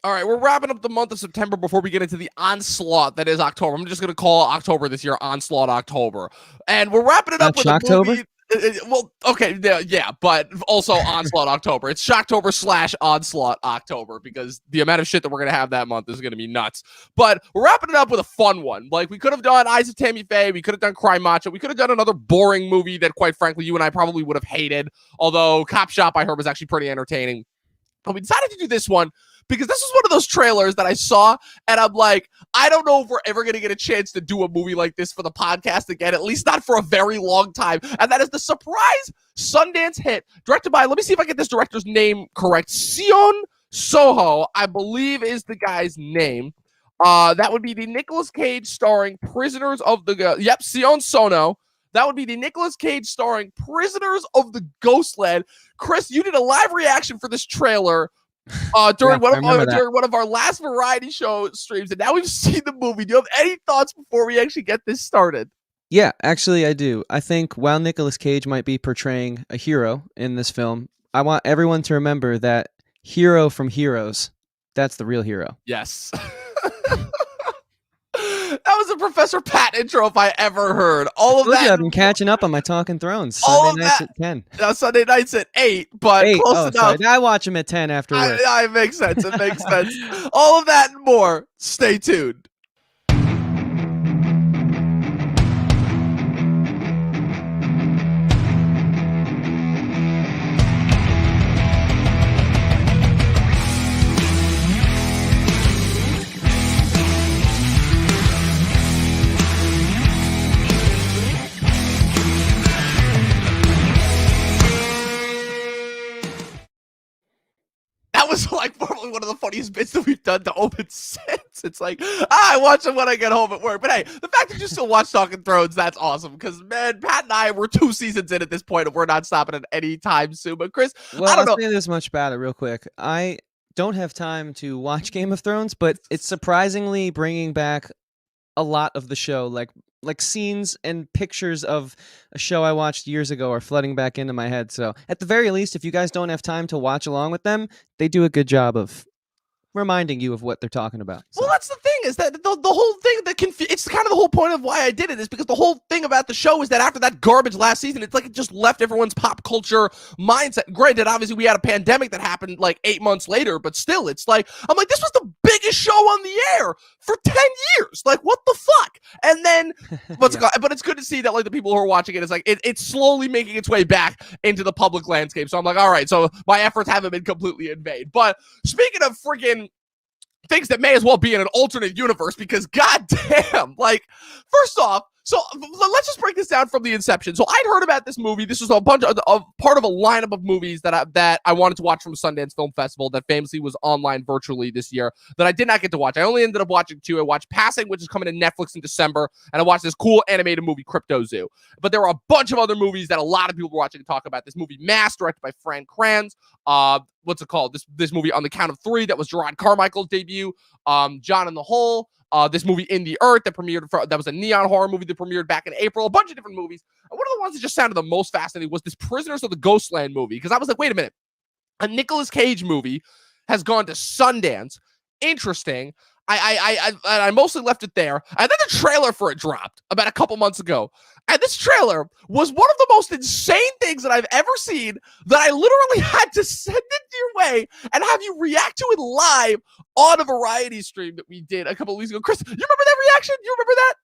All right, we're wrapping up the month of September before we get into the onslaught that is October. I'm just going to call October this year Onslaught October. And we're wrapping it up with a movie. Well, okay, yeah, but also Onslaught October. It's Shocktober / Onslaught October because the amount of shit that we're going to have that month is going to be nuts. But we're wrapping it up with a fun one. Like, we could have done Eyes of Tammy Faye. We could have done Cry Macho. We could have done another boring movie that, quite frankly, you and I probably would have hated. Although Cop Shop, I heard, was actually pretty entertaining. But we decided to do this one because this is one of those trailers that I saw, and I'm like, I don't know if we're ever going to get a chance to do a movie like this for the podcast again, at least not for a very long time. And that is the surprise Sundance hit, directed by, let me see if I get this director's name correct, Sion Sono, I believe is the guy's name. That would be the Nicolas Cage starring Prisoners of the... Sion Sono. That would be the Nicolas Cage starring Prisoners of the Ghostland. Chris, you did a live reaction for this trailer during one of our last variety show streams, and now we've seen the movie. Do you have any thoughts before we actually get this started? Yeah, actually I do. I think while Nicolas Cage might be portraying a hero in this film, I want everyone to remember that hero from Heroes, that's the real hero. Yes. That was a Professor Pat intro if I ever heard. All of that. I've been catching up on my Talking Thrones. Sunday nights at 10. Sunday nights at 8, but close enough. Sorry. I watch them at 10 after work. It makes sense. It makes sense. All of that and more. Stay tuned. Was like probably one of the funniest bits that we've done to open since. It's like, I watch them when I get home at work. But hey, the fact that you still watch Talking Thrones, that's awesome. Because, man, Pat and I, we're 2 seasons in at this point, and we're not stopping at any time soon. But, Chris, I don't know. I'll say this much about it real quick. I don't have time to watch Game of Thrones, but it's surprisingly bringing back a lot of the show. Like scenes and pictures of a show I watched years ago are flooding back into my head. So at the very least, if you guys don't have time to watch along with them, they do a good job of reminding you of what they're talking about. So. Well, that's the thing, is that the whole thing that it's kind of the whole point of why I did it, is because the whole thing about the show is that after that garbage last season, it's like it just left everyone's pop culture mindset. Granted, obviously we had a pandemic that happened like 8 months later, but still, it's like, I'm like, this was the biggest show on the air for 10 years. Like, what the fuck? And then, but it's good to see that like the people who are watching it is like, it's slowly making its way back into the public landscape. So I'm like, all right, so my efforts haven't been completely in vain. But speaking of friggin' things that may as well be in an alternate universe, because goddamn, like, first off, so let's just break this down from the inception. So I'd heard about this movie. This was a bunch of part of a lineup of movies that I wanted to watch from Sundance Film Festival that famously was online virtually this year that I did not get to watch. I only ended up watching 2. I watched Passing, which is coming to Netflix in December, and I watched this cool animated movie, Crypto Zoo. But there were a bunch of other movies that a lot of people were watching and talk about. This movie, Mass, directed by Fran Kranz. What's it called? This movie, On the Count of 3, that was Gerard Carmichael's debut. John in the Hole. This movie, In the Earth, that premiered that was a neon horror movie that premiered back in April. A bunch of different movies. And one of the ones that just sounded the most fascinating was this Prisoners of the Ghostland movie, because I was like, wait a minute, a Nicolas Cage movie has gone to Sundance. Interesting. I mostly left it there. And then the trailer for it dropped about a couple months ago. And this trailer was one of the most insane things that I've ever seen, that I literally had to send it your way and have you react to it live on a variety stream that we did a couple of weeks ago. Chris, you remember that reaction? You remember that?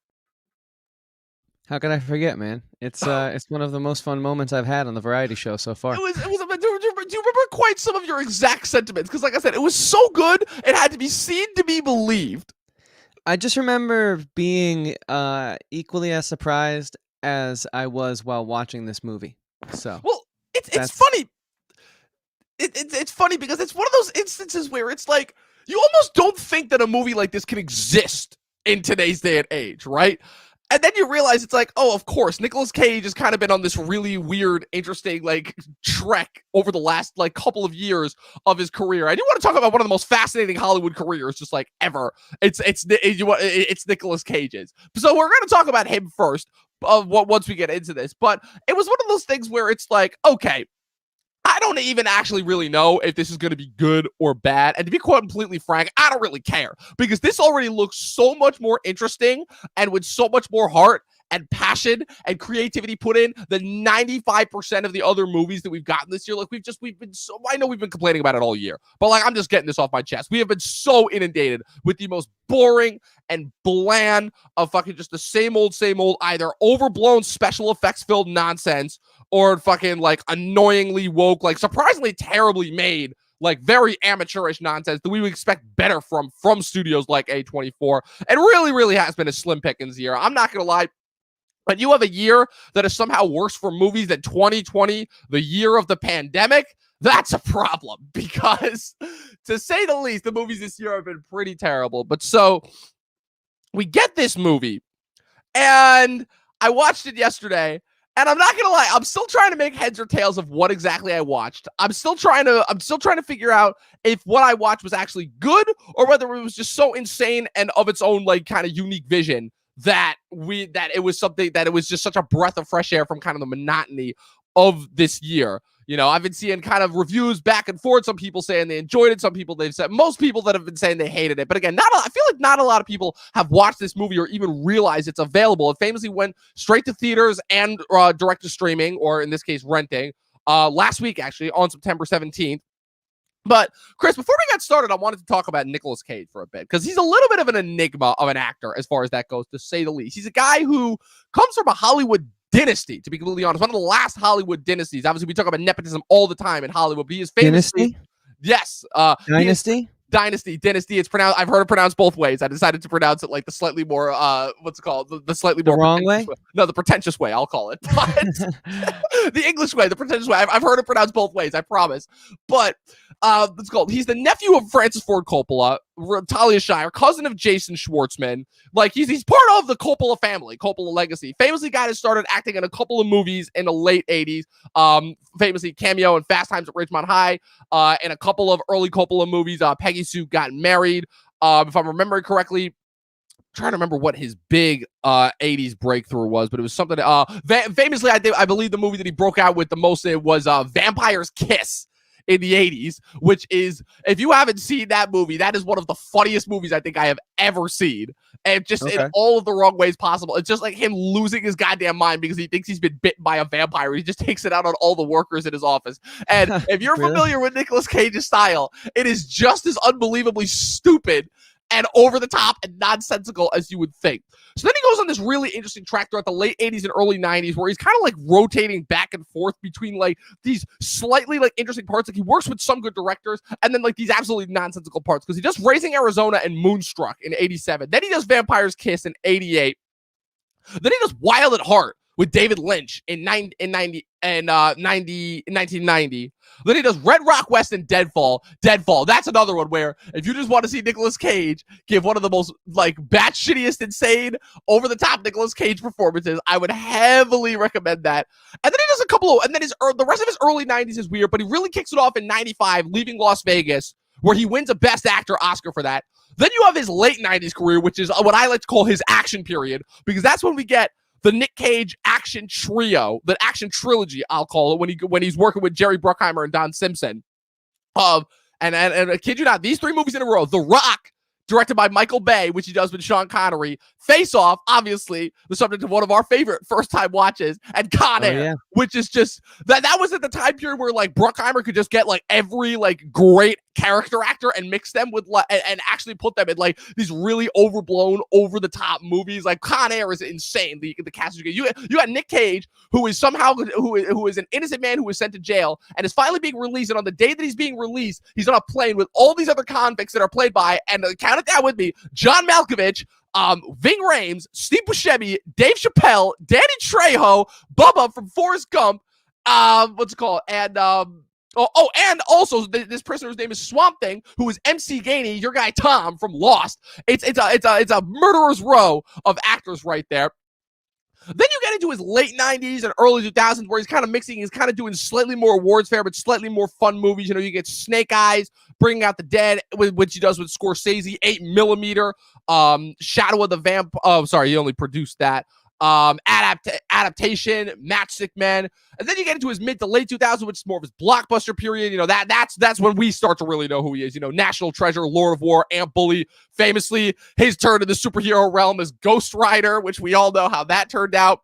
How could I forget, man? It's one of the most fun moments I've had on the variety show so far. Do you remember quite some of your exact sentiments? Because like I said, it was so good, it had to be seen to be believed. I just remember being equally as surprised as I was while watching this movie. So, well, it's funny. It's funny because it's one of those instances where it's like, you almost don't think that a movie like this can exist in today's day and age, right? And then you realize it's like, oh, of course, Nicolas Cage has kind of been on this really weird, interesting, like, trek over the last, like, couple of years of his career. I do want to talk about one of the most fascinating Hollywood careers, just, like, ever. It's Nicolas Cage's. So we're going to talk about him first, once we get into this. But it was one of those things where it's like, okay, I don't even actually really know if this is going to be good or bad. And to be quite completely frank, I don't really care because this already looks so much more interesting and with so much more heart and passion and creativity put in than 95% of the other movies that we've gotten this year. Like we've been so, I know we've been complaining about it all year, but like, I'm just getting this off my chest. We have been so inundated with the most boring and bland of fucking just the same old, either overblown special effects filled nonsense or fucking like annoyingly woke, like surprisingly terribly made, like very amateurish nonsense that we would expect better from studios like A24. And really has been a slim pickings year. I'm not going to lie. But you have a year that is somehow worse for movies than 2020, the year of the pandemic. That's a problem because, to say the least, the movies this year have been pretty terrible. But so we get this movie, and I watched it yesterday, and I'm not gonna lie, I'm still trying to make heads or tails of what exactly I watched. I'm still trying to figure out if what I watched was actually good or whether it was just so insane and of its own like kind of unique vision that it was just such a breath of fresh air from kind of the monotony of this year. You know, I've been seeing kind of reviews back and forth. Some people saying they enjoyed it. Some people most people that have been saying they hated it. But again, I feel like not a lot of people have watched this movie or even realized it's available. It famously went straight to theaters and direct to streaming, or in this case, renting, last week, actually, on September 17th. But, Chris, before we got started, I wanted to talk about Nicolas Cage for a bit, because he's a little bit of an enigma of an actor as far as that goes, to say the least. He's a guy who comes from a Hollywood dynasty, to be completely honest. One of the last Hollywood dynasties. Obviously, we talk about nepotism all the time in Hollywood, but he is famously... Dynasty? Yes. Dynasty? Dynasty. It's pronounced. I've heard it pronounced both ways. I decided to pronounce it like the slightly more what's it called? The slightly more wrong way? No, the pretentious way. I'll call it. But the English way, the pretentious way. I've heard it pronounced both ways. I promise. But it's called. He's the nephew of Francis Ford Coppola, Talia Shire, cousin of Jason Schwartzman. Like he's part of the Coppola family, Coppola legacy. Famously, guy that started acting in a couple of movies in the late '80s. Famously cameo in Fast Times at Ridgemont High. In a couple of early Coppola movies, Peggy Sue Got Married. If I'm remembering correctly, I'm trying to remember what his big 80s breakthrough was, but it was something. Famously, I believe the movie that he broke out with the most was Vampire's Kiss in the 80s, which is, if you haven't seen that movie, that is one of the funniest movies I think I have ever seen. And just in all of the wrong ways possible. It's just like him losing his goddamn mind because he thinks he's been bitten by a vampire. He just takes it out on all the workers in his office. And if you're Really? familiar with Nicolas Cage's style, it is just as unbelievably stupid and over the top and nonsensical as you would think. So then he goes on this really interesting track throughout the late 80s and early 90s where he's kind of like rotating back and forth between like these slightly like interesting parts. Like he works with some good directors and then like these absolutely nonsensical parts, because he does Raising Arizona and Moonstruck in 87. Then he does Vampire's Kiss in 88. Then he does Wild at Heart with David Lynch in 1990. Then he does Red Rock West and Deadfall. That's another one where if you just want to see Nicolas Cage give one of the most like batshittiest, insane, over the top Nicolas Cage performances, I would heavily recommend that. And then he does a couple of, and then the rest of his early 90s is weird, but he really kicks it off in 95, Leaving Las Vegas, where he wins a Best Actor Oscar for that. Then you have his late 90s career, which is what I like to call his action period, because that's when we get the Nick Cage action trio, the action trilogy, I'll call it, when he's working with Jerry Bruckheimer and Don Simpson. And I kid you not, these three movies in a row: The Rock, directed by Michael Bay, which he does with Sean Connery; Face Off, obviously the subject of one of our favorite first-time watches; and Con Air, which is just that was at the time period where like Bruckheimer could just get like every like great character actor and mix them with and actually put them in like these really overblown, over the top movies. Like Con Air is insane. The cast you got Nick Cage, who is somehow who is an innocent man who was sent to jail and is finally being released. And on the day that he's being released, he's on a plane with all these other convicts that are played by, and count it down with me, John Malkovich, Ving Rhames, Steve Buscemi, Dave Chappelle, Danny Trejo, Bubba from Forrest Gump, what's it called, and and also this prisoner's name is Swamp Thing, who is MC Gainey, your guy Tom from Lost. It's a murderer's row of actors right there. Then you get into his late 90s and early 2000s where he's kind of mixing, he's kind of doing slightly more awards fair, but slightly more fun movies. You know, you get Snake Eyes, Bringing Out the Dead, which he does with Scorsese, 8mm, Shadow of the Vamp. Oh, sorry, he only produced that. Adaptation, Matchstick Men, and then you get into his mid to late 2000s, which is more of his blockbuster period. That's when we start to really know who he is. National Treasure, Lord of War, Ant Bully, famously his turn to the superhero realm as Ghost Rider, which we all know how that turned out.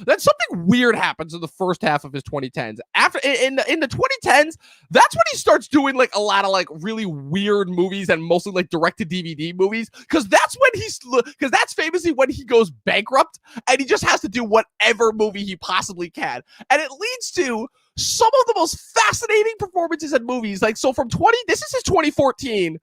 Then something weird happens in the first half of his 2010s. After in the 2010s, that's when he starts doing like a lot of like really weird movies and mostly like direct to DVD movies, because that's famously when he goes bankrupt and he just has to do whatever movie he possibly can, and it leads to some of the most fascinating performances in movies. Like, so this is his 2014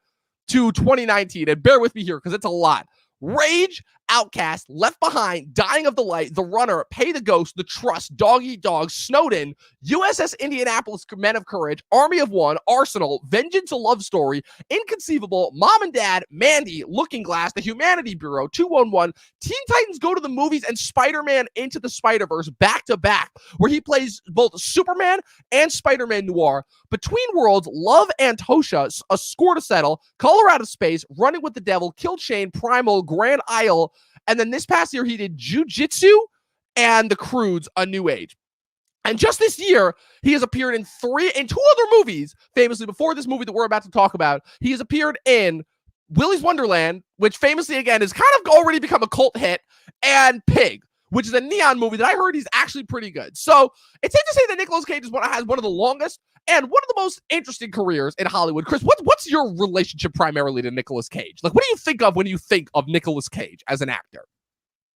to 2019, and bear with me here because it's a lot. Rage, Outcast, Left Behind, Dying of the Light, The Runner, Pay the Ghost, The Trust, Dog Eat Dog, Snowden, USS Indianapolis, Men of Courage, Army of One, Arsenal, Vengeance, a Love Story, Inconceivable, Mom and Dad, Mandy, Looking Glass, The Humanity Bureau, 211, Teen Titans Go to the Movies, and Spider-Man Into the Spider-Verse back to back, where he plays both Superman and Spider-Man Noir. Between Worlds, Love and Tosha, A Score to Settle, Color Out of Space, Running with the Devil, Kill Chain, Primal, Grand Isle, and then this past year he did Jiu-Jitsu and The Croods, A New Age. And just this year, he has appeared in two other movies, famously before this movie that we're about to talk about. He has appeared in Willy's Wonderland, which famously, again, has kind of already become a cult hit, and Pig, which is a neon movie that I heard he's actually pretty good. So it's safe to say that Nicolas Cage has one of the longest and one of the most interesting careers in Hollywood. Chris, what's your relationship primarily to Nicolas Cage? Like, what do you think of when you think of Nicolas Cage as an actor?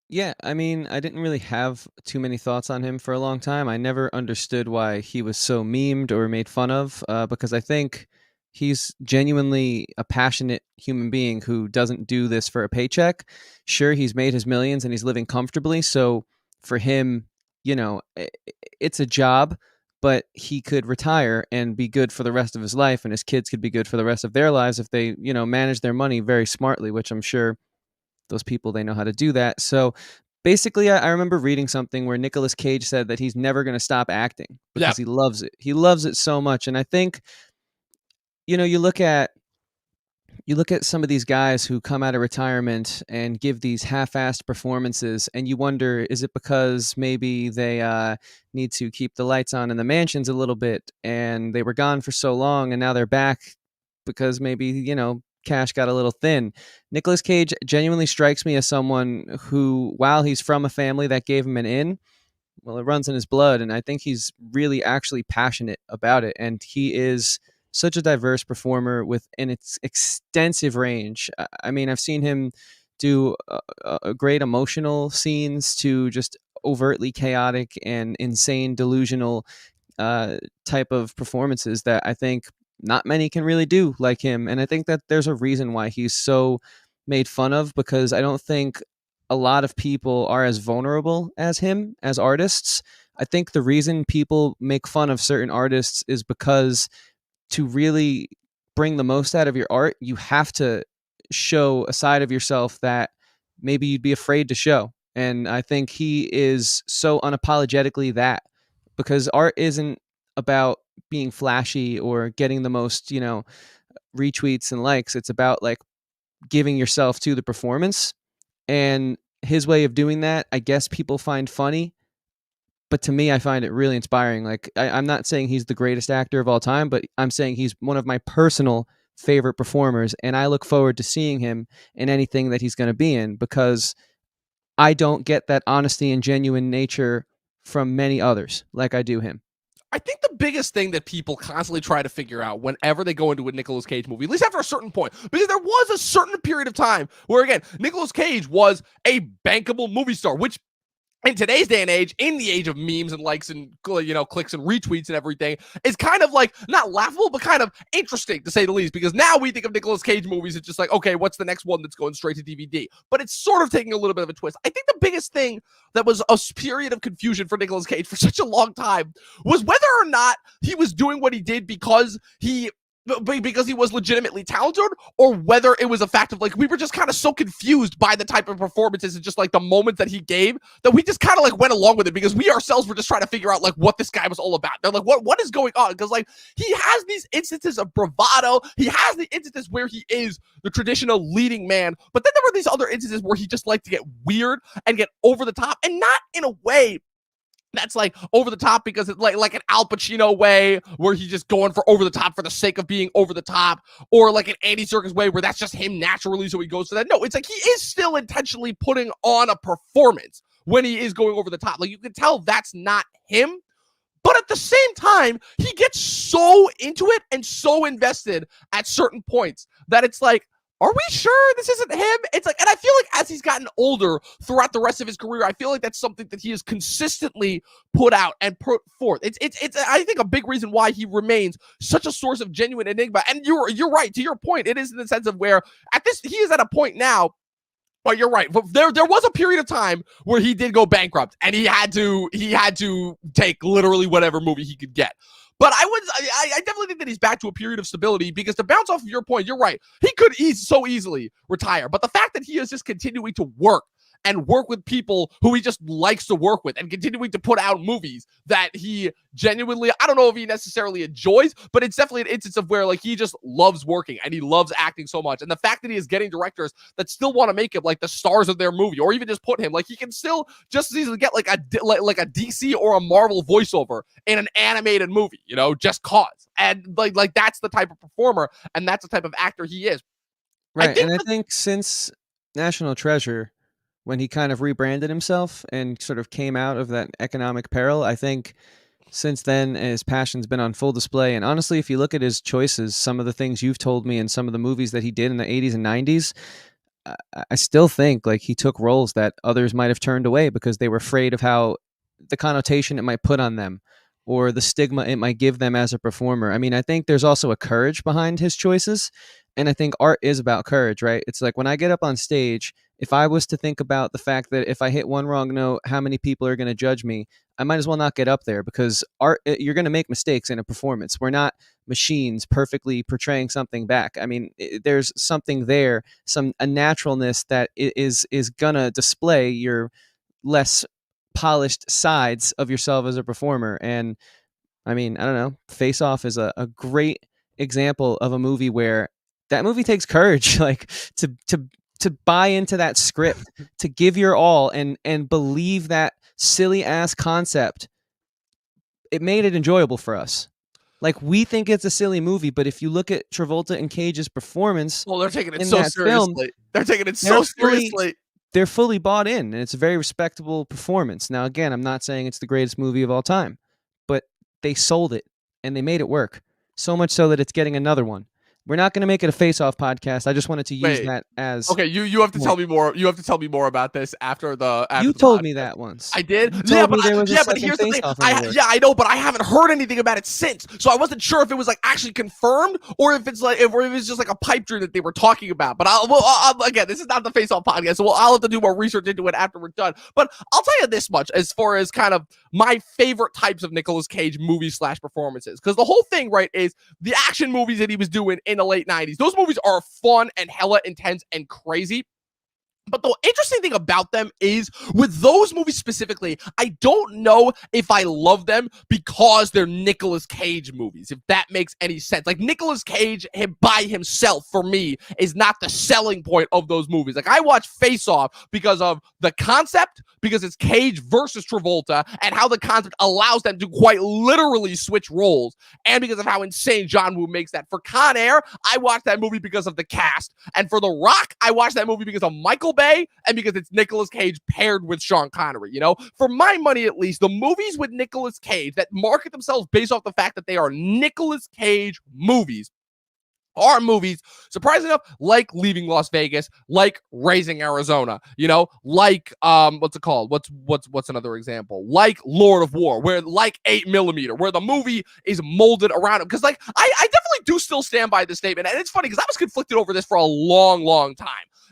Yeah, I mean, I didn't really have too many thoughts on him for a long time. I never understood why he was so memed or made fun of, because I think he's genuinely a passionate human being who doesn't do this for a paycheck. Sure, he's made his millions and he's living comfortably, so for him, it's a job, but he could retire and be good for the rest of his life, and his kids could be good for the rest of their lives if they, manage their money very smartly, which I'm sure those people, they know how to do that. So basically, I remember reading something where Nicolas Cage said that he's never going to stop acting because he loves it. He loves it so much. And I think, you look at some of these guys who come out of retirement and give these half-assed performances, and you wonder, is it because maybe they need to keep the lights on in the mansions a little bit, and they were gone for so long, and now they're back because maybe, cash got a little thin. Nicolas Cage genuinely strikes me as someone who, while he's from a family that gave him an in, well, it runs in his blood, and I think he's really actually passionate about it, and he is such a diverse performer with an extensive range. I mean, I've seen him do a great emotional scenes to just overtly chaotic and insane delusional type of performances that I think not many can really do like him. And I think that there's a reason why he's so made fun of, because I don't think a lot of people are as vulnerable as him as artists. I think the reason people make fun of certain artists is because to really bring the most out of your art, you have to show a side of yourself that maybe you'd be afraid to show. And I think he is so unapologetically that, because art isn't about being flashy or getting the most, retweets and likes. It's about like giving yourself to the performance. And his way of doing that, I guess people find funny. But to me, I find it really inspiring. Like, I'm not saying he's the greatest actor of all time, but I'm saying he's one of my personal favorite performers. And I look forward to seeing him in anything that he's going to be in, because I don't get that honesty and genuine nature from many others like I do him. I think the biggest thing that people constantly try to figure out whenever they go into a Nicolas Cage movie, at least after a certain point, because there was a certain period of time where, again, Nicolas Cage was a bankable movie star, which in today's day and age, in the age of memes and likes and, clicks and retweets and everything, is kind of like not laughable, but kind of interesting to say the least, because now we think of Nicolas Cage movies, it's just like, okay, what's the next one that's going straight to DVD? But it's sort of taking a little bit of a twist. I think the biggest thing that was a period of confusion for Nicolas Cage for such a long time was whether or not he was doing what he did because he because he was legitimately talented, or whether it was a fact of like we were just kind of so confused by the type of performances and just like the moments that he gave that we just kind of like went along with it because we ourselves were just trying to figure out like what this guy was all about. They're like, what is going on? Because like he has these instances of bravado, he has the instances where he is the traditional leading man, but then there were these other instances where he just liked to get weird and get over the top, and not in a way that's like over the top because it's like an Al Pacino way where he's just going for over the top for the sake of being over the top, or like an Andy Serkis way where that's just him naturally, so he goes to that. No, it's like he is still intentionally putting on a performance when he is going over the top. Like you can tell that's not him. But at the same time, he gets so into it and so invested at certain points that it's like, are we sure this isn't him? It's like, and I feel like as he's gotten older throughout the rest of his career, I feel like that's something that he has consistently put out and put forth. It's I think a big reason why he remains such a source of genuine enigma. And you're right, to your point, it is in the sense of where he is at a point now. But you're right. But there was a period of time where he did go bankrupt, and he had to take literally whatever movie he could get. But I definitely think that he's back to a period of stability, because to bounce off of your point, you're right. He could so easily retire. But the fact that he is just continuing to work with people who he just likes to work with, and continuing to put out movies that he genuinely, I don't know if he necessarily enjoys, but it's definitely an instance of where like he just loves working and he loves acting so much. And the fact that he is getting directors that still want to make him like the stars of their movie, or even just put him like he can still just as easily get like a DC or a Marvel voiceover in an animated movie, just cause. And like that's the type of performer and that's the type of actor he is. Right. I think since National Treasure, when he kind of rebranded himself and sort of came out of that economic peril, I think since then his passion's been on full display. And honestly, if you look at his choices, some of the things you've told me and some of the movies that he did in the 80s and 90s, I still think like he took roles that others might have turned away because they were afraid of how the connotation it might put on them or the stigma it might give them as a performer. I mean, I think there's also a courage behind his choices. And I think art is about courage, right? It's like when I get up on stage, if I was to think about the fact that if I hit one wrong note, how many people are going to judge me, I might as well not get up there, because art, you're going to make mistakes in a performance. We're not machines perfectly portraying something back. I mean, there's something there, a naturalness that is going to display your less polished sides of yourself as a performer. And I mean, I don't know, Face Off is a great example of a movie where that movie takes courage, like to buy into that script, to give your all and believe that silly ass concept. It made it enjoyable for us. Like, we think it's a silly movie, but if you look at Travolta and Cage's performance, well, they're taking it so seriously. They're taking it so seriously. They're fully bought in, and it's a very respectable performance. Now, again, I'm not saying it's the greatest movie of all time, but they sold it and they made it work. So much so that it's getting another one. We're not going to make it a face-off podcast. I just wanted to use that as okay. You have to tell me more. You have to tell me more about this after the. You told me that once. I did. Yeah, but here's the thing. I know, but I haven't heard anything about it since. So I wasn't sure if it was like actually confirmed or if it's like if it was just like a pipe dream that they were talking about. But again, this is not the face-off podcast, so I'll have to do more research into it after we're done. But I'll tell you this much as far as kind of my favorite types of Nicolas Cage movies / performances, because the whole thing, right, is the action movies that he was doing in the late 90s. Those movies are fun and hella intense and crazy. But the interesting thing about them is, with those movies specifically, I don't know if I love them because they're Nicolas Cage movies, if that makes any sense. Like, Nicolas Cage by himself, for me, is not the selling point of those movies. Like, I watch Face Off because of the concept, because it's Cage versus Travolta, and how the concept allows them to quite literally switch roles, and because of how insane John Woo makes that. For Con Air, I watched that movie because of the cast, and for The Rock, I watched that movie because of Michael Bay, and because it's Nicolas Cage paired with Sean Connery. For my money, at least, the movies with Nicolas Cage that market themselves based off the fact that they are Nicolas Cage movies are movies, surprisingly enough, like Leaving Las Vegas, like Raising Arizona, like what's it called? What's another example? Like Lord of War, where like 8mm, where the movie is molded around him. Because like I definitely do still stand by this statement, and it's funny because I was conflicted over this for a long, long time.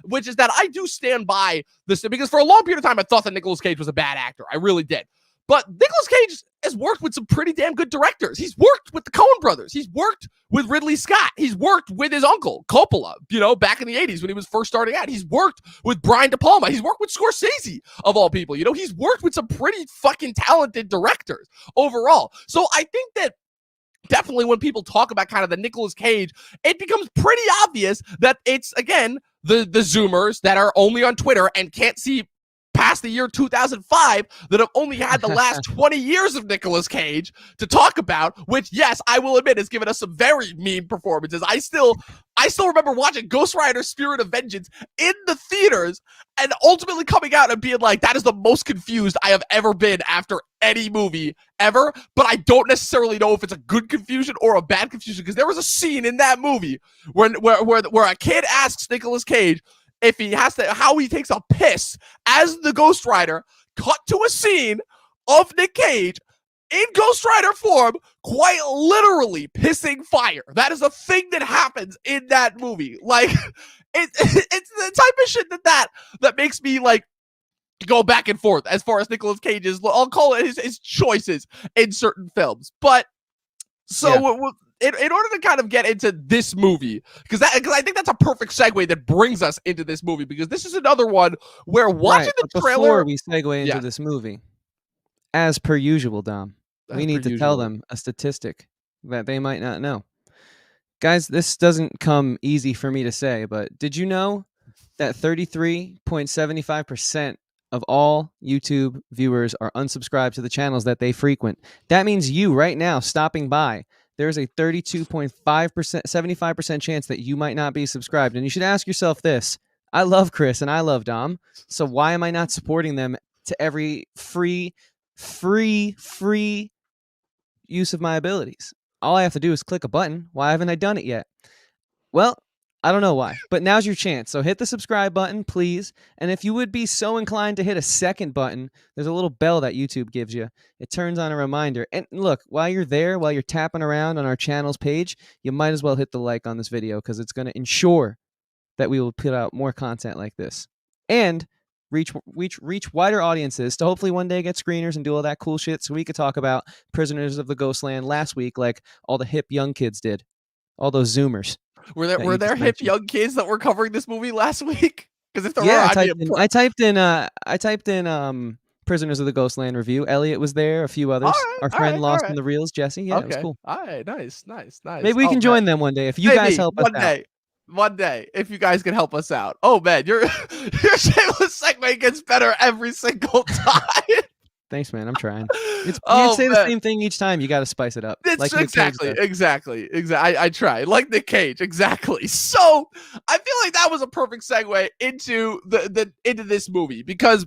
Which is that I do stand by this, because for a long period of time I thought that Nicolas Cage was a bad actor. I really did. But Nicolas Cage has worked with some pretty damn good directors. He's worked with the Coen brothers. He's worked with Ridley Scott. He's worked with his uncle, Coppola, back in the 80s when he was first starting out. He's worked with Brian De Palma. He's worked with Scorsese, of all people. He's worked with some pretty fucking talented directors overall. So I think that definitely when people talk about kind of the Nicolas Cage, it becomes pretty obvious that it's, again, the Zoomers that are only on Twitter and can't see past the year 2005 that have only had the last 20 years of Nicolas Cage to talk about, which, yes, I will admit has given us some very mean performances. I still remember watching Ghost Rider Spirit of Vengeance in the theaters and ultimately coming out and being like, that is the most confused I have ever been after any movie ever. But I don't necessarily know if it's a good confusion or a bad confusion, because there was a scene in that movie where a kid asks Nicolas Cage if he has to, how he takes a piss as the Ghost Rider, cut to a scene of Nick Cage in Ghost Rider form, quite literally pissing fire. That is a thing that happens in that movie. Like, it's the type of shit that makes me like go back and forth as far as Nicolas Cage's, I'll call it his choices in certain films. But so in order to kind of get into this movie, because I think that's a perfect segue that brings us into this movie, because this is another one where watching the trailer. Before we segue into this movie, as per usual, Dom, we need to tell them a statistic that they might not know. Guys, this doesn't come easy for me to say, but did you know that 33.75% of all YouTube viewers are unsubscribed to the channels that they frequent? That means you right now stopping by, there's a 32.5%, 75% chance that you might not be subscribed. And you should ask yourself this: I love Chris and I love Dom, so why am I not supporting them to every free use of my abilities? All I have to do is click a button. Why haven't I done it yet? Well, I don't know why, but now's your chance. So hit the subscribe button, please. And if you would be so inclined to hit a second button, there's a little bell that YouTube gives you. It turns on a reminder. And look, while you're there, while you're tapping around on our channel's page, you might as well hit the like on this video, because it's going to ensure that we will put out more content like this and reach wider audiences to hopefully one day get screeners and do all that cool shit so we could talk about Prisoners of the Ghostland last week like all the hip young kids did. All those Zoomers. Were there hip young kids that were covering this movie last week? Because if there were, I typed in Prisoners of the Ghostland review. Elliot was there, a few others. Our friend Lost in the Reels, Jesse. Yeah, it was cool. All right, nice. Maybe we can join them one day if you guys help us out. One day, if you guys can help us out. Oh man, your shameless segue gets better every single time. Thanks, man. I'm trying. You can't say the same thing each time. You got to spice it up. It's like exactly. I try, like Nick Cage, exactly. So I feel like that was a perfect segue into into this movie, because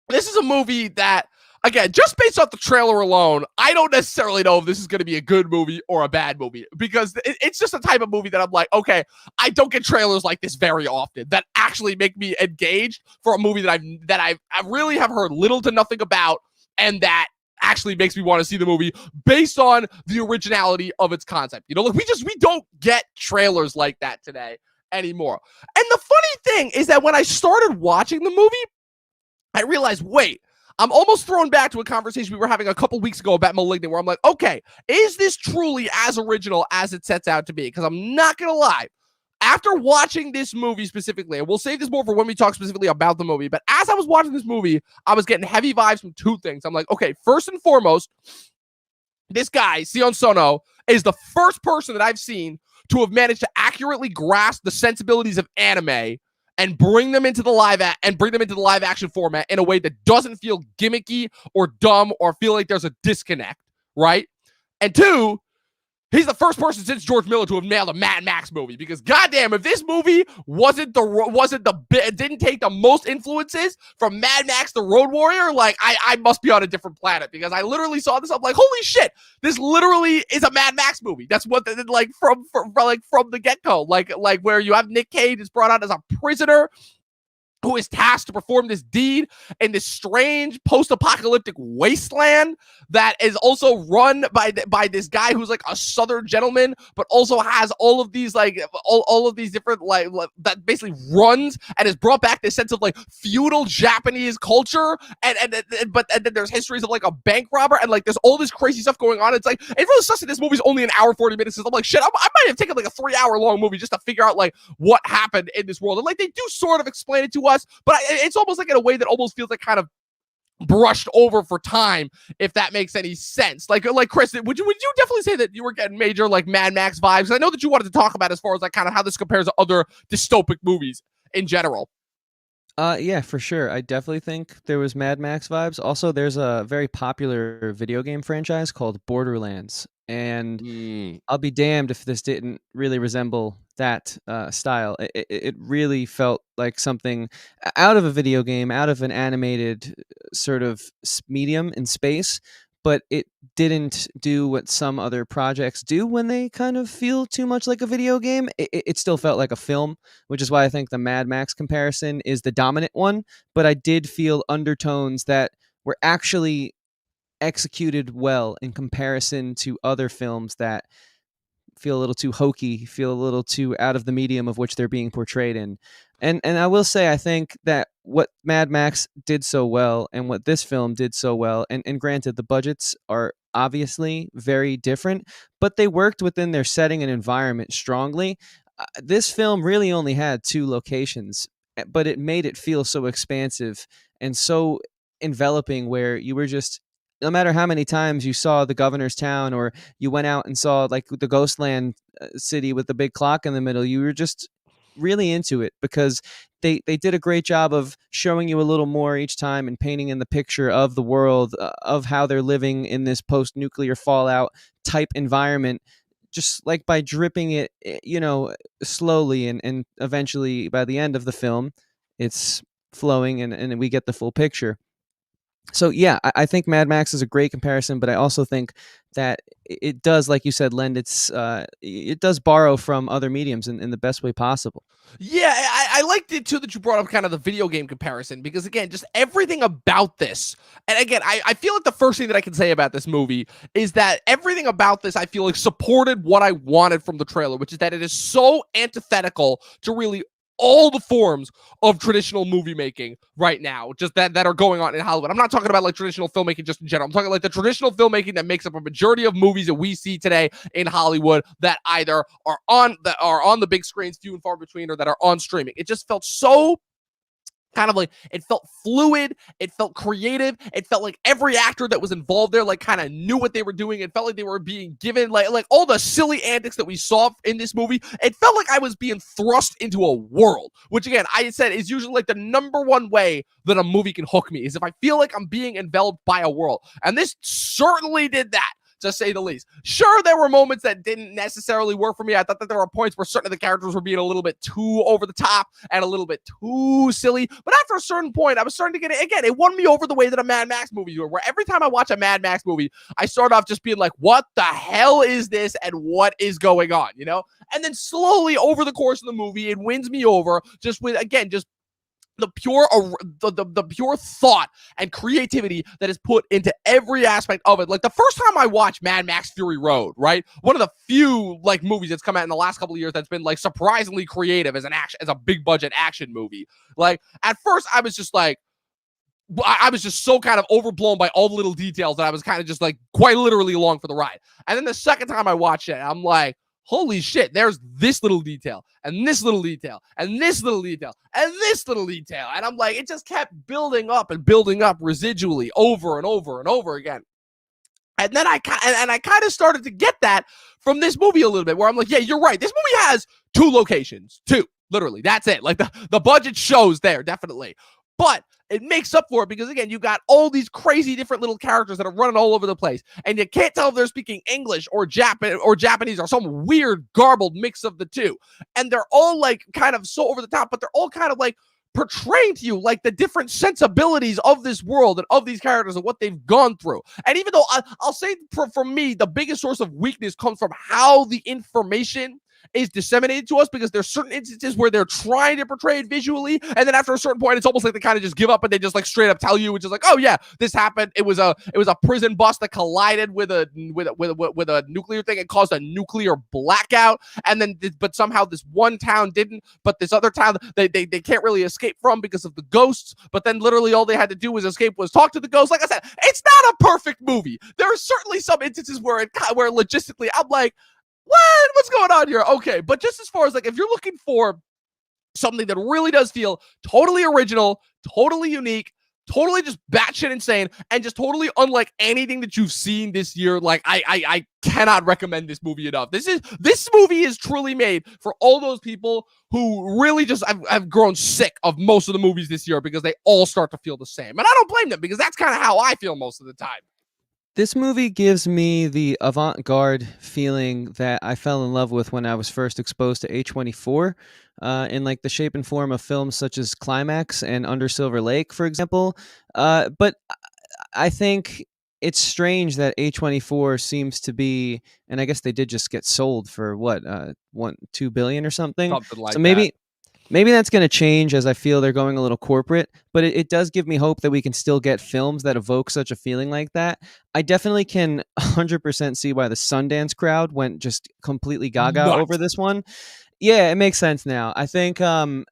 this is a movie that, again, just based off the trailer alone, I don't necessarily know if this is going to be a good movie or a bad movie, because it's just a type of movie that I'm like, okay, I don't get trailers like this very often that actually make me engaged for a movie that I really have heard little to nothing about, and that actually makes me want to see the movie based on the originality of its concept. Like we don't get trailers like that today anymore. And the funny thing is that when I started watching the movie, I realized, wait, I'm almost thrown back to a conversation we were having a couple weeks ago about Malignant, where I'm like, okay, is this truly as original as it sets out to be? Because I'm not going to lie, after watching this movie specifically, and we'll save this more for when we talk specifically about the movie, but as I was watching this movie, I was getting heavy vibes from two things. I'm like, okay, first and foremost, this guy, Sion Sono, is the first person that I've seen to have managed to accurately grasp the sensibilities of anime and bring them into the live action format in a way that doesn't feel gimmicky or dumb or feel like there's a disconnect, right? And two, he's the first person since George Miller to have nailed a Mad Max movie, because goddamn, if this movie didn't take the most influences from Mad Max the Road Warrior, like I must be on a different planet, because I literally saw this. I'm like, holy shit, this literally is a Mad Max movie. That's what from the get-go, like where you have Nick Cage is brought out as a prisoner who is tasked to perform this deed in this strange post-apocalyptic wasteland that is also run by this guy who's like a southern gentleman, but also has all of these like all of these different like that basically runs and has brought back this sense of like feudal Japanese culture, and then there's histories of like a bank robber, and like there's all this crazy stuff going on. It's like it really sucks that this movie's only an hour 40 minutes. I'm like, shit, I might have taken like a 3-hour long movie just to figure out like what happened in this world, and like they do sort of explain it to us, but it's almost like in a way that almost feels like kind of brushed over for time, if that makes any sense. Like Chris, would you definitely say that you were getting major like Mad Max vibes? I know that you wanted to talk about as far as like kind of how this compares to other dystopic movies in general. Yeah, for sure. I definitely think there was Mad Max vibes. Also, there's a very popular video game franchise called Borderlands, and I'll be damned if this didn't really resemble that style. It really felt like something out of a video game, out of an animated sort of medium in space, but it didn't do what some other projects do when they kind of feel too much like a video game. It still felt like a film, which is why I think the Mad Max comparison is the dominant one. But I did feel undertones that were actually executed well in comparison to other films that feel a little too hokey, feel a little too out of the medium of which they're being portrayed in. And I will say, I think that what Mad Max did so well and what this film did so well, and granted, the budgets are obviously very different, but they worked within their setting and environment strongly. This film really only had 2 locations, but it made it feel so expansive and so enveloping, where you were just, no matter how many times you saw the governor's town or you went out and saw like the Ghostland city with the big clock in the middle, you were just really into it because they did a great job of showing you a little more each time and painting in the picture of the world, of how they're living in this post-nuclear fallout type environment, just like by dripping it, slowly, and eventually by the end of the film, it's flowing and we get the full picture. So yeah, I think Mad Max is a great comparison, but I also think that it does, like you said, it does borrow from other mediums in the best way possible. Yeah, I liked it too that you brought up kind of the video game comparison, because again, just everything about this, and again, I feel like the first thing that I can say about this movie is that everything about this I feel like supported what I wanted from the trailer, which is that it is so antithetical to really all the forms of traditional movie making right now, just that are going on in Hollywood. I'm not talking about like traditional filmmaking just in general. I'm talking like the traditional filmmaking that makes up a majority of movies that we see today in Hollywood that either are on the big screens, few and far between, or that are on streaming. It just felt so kind of like, it felt fluid, it felt creative, it felt like every actor that was involved there like kind of knew what they were doing. It felt like they were being given like all the silly antics that we saw in this movie. It felt like I was being thrust into a world, which again, I said is usually like the number one way that a movie can hook me, is if I feel like I'm being enveloped by a world. And this certainly did that, to say the least. Sure, there were moments that didn't necessarily work for me. I thought that there were points where certain of the characters were being a little bit too over the top and a little bit too silly. But after a certain point, I was starting to get it. Again, it won me over the way that a Mad Max movie would, where every time I watch a Mad Max movie, I start off just being like, what the hell is this and what is going on, And then slowly over the course of the movie, it wins me over just with, again, just the pure thought and creativity that is put into every aspect of it. Like the first time I watched Mad Max Fury Road, right? One of the few like movies that's come out in the last couple of years that's been like surprisingly creative as a big budget action movie. Like at first I was just like, I was just so kind of overblown by all the little details that I was kind of just like quite literally along for the ride. And then the second time I watched it, I'm like, holy shit, there's this little detail, and this little detail, and this little detail, and this little detail. And I'm like, it just kept building up residually over and over and over again. And then I kind of started to get that from this movie a little bit, where I'm like, yeah, you're right. This movie has 2 locations, 2, literally. That's it. Like the budget shows there, definitely. But it makes up for it because, again, you got all these crazy different little characters that are running all over the place, and you can't tell if they're speaking English or Japanese or some weird garbled mix of the two. And they're all like kind of so over the top, but they're all kind of like portraying to you like the different sensibilities of this world and of these characters and what they've gone through. And even though I'll say for me, the biggest source of weakness comes from how the information is disseminated to us, because there's certain instances where they're trying to portray it visually, and then after a certain point, it's almost like they kind of just give up and they just like straight up tell you, which is like, oh yeah, this happened. It was a prison bus that collided with a nuclear thing. It caused a nuclear blackout, and then but somehow this one town didn't, but this other town they can't really escape from because of the ghosts. But then literally all they had to do was escape, was talk to the ghosts. Like I said, it's not a perfect movie. There are certainly some instances where logistically I'm like, what's going on here? Okay, but just as far as like, if you're looking for something that really does feel totally original, totally unique, totally just batshit insane, and just totally unlike anything that you've seen this year, like I cannot recommend this movie enough. This movie is truly made for all those people who really just have grown sick of most of the movies this year, because they all start to feel the same. And I don't blame them, because that's kind of how I feel most of the time. This movie gives me the avant-garde feeling that I fell in love with when I was first exposed to A24, in like the shape and form of films such as Climax and Under Silver Lake, for example. But I think it's strange that A24 seems to be, and I guess they did just get sold for what, $2 billion or something. Something like so that. Maybe that's going to change as I feel they're going a little corporate, but it does give me hope that we can still get films that evoke such a feeling like that. I definitely can 100% see why the Sundance crowd went just completely gaga over this one. Yeah, it makes sense now. I think, and